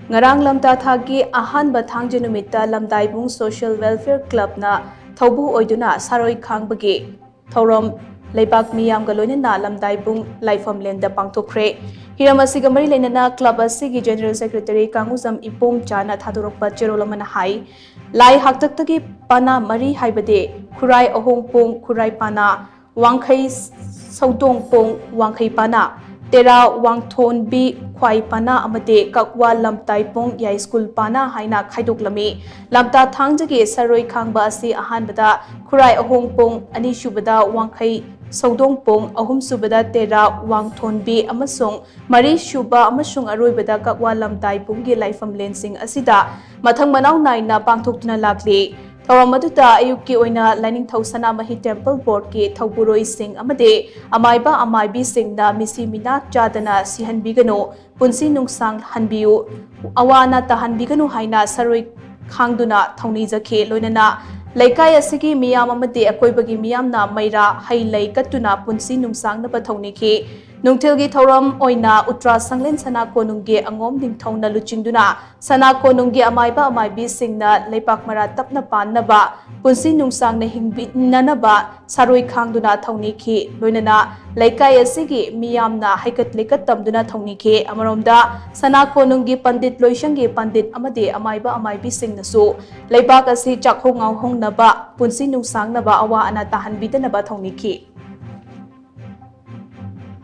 ngarang lamta thagi ahanba thangje numita lamdaibung social welfare club na thaubu oiduna saroi khangbagi thorom leibak miyam galoina lamdaibung laifam lenda pangthokre hiram asiga mari leinana club asigi general secretary kanguzam ipom chana thadorokpa cherolamana hai lai haktaktagi pana mari haibade khurai ahongpong khurai pana wangkhai saudong pong wangkhai pana tera wangthon bi khwai pana amade kakwa lamtai pong yai school pana haina khaidoklami lamta thangjage saroi khangba asi ahanbada khurai ahong pong ani shubada wangkhai saudong pong ahum subada tera wangthon bi amasung mari shuba amasung aroibada kakwa lamtai ponggi laifam lensing asida mathang manau naina pangthoktuna lakli Thauramatuta ayuki oina Lining Thausana Mahi Temple Board ki Thauburoi Singh amade amaiba amaibi singna misi mina chadana sihanbigano punsi nungsang hanbiu awana tahanbigano haina saroi khangduna thauni jakhe loinana laikai asigi miyam amade akoibagi miyamna maira hailai katuna punsi nungsang na pathauni ki Nungtilgi Thauram oina Utra Sanglen Sana Konungge angom dingthauna luchingduna Sana Konungge amaiba amaibi singna leipak mara tapna pannaba punsi nungsang na hingbinanaba saroi khangduna thauni khi loinana laikai asigi miyamna haikat lekat tamduna thauni khi amaromda Sana Konungge Pandit Loisangge Pandit amade amaiba amaibi singnasu leipak asi chakhong ngau hongnaba punsi nungsang naba awa ana tahan bidanaba thauni khi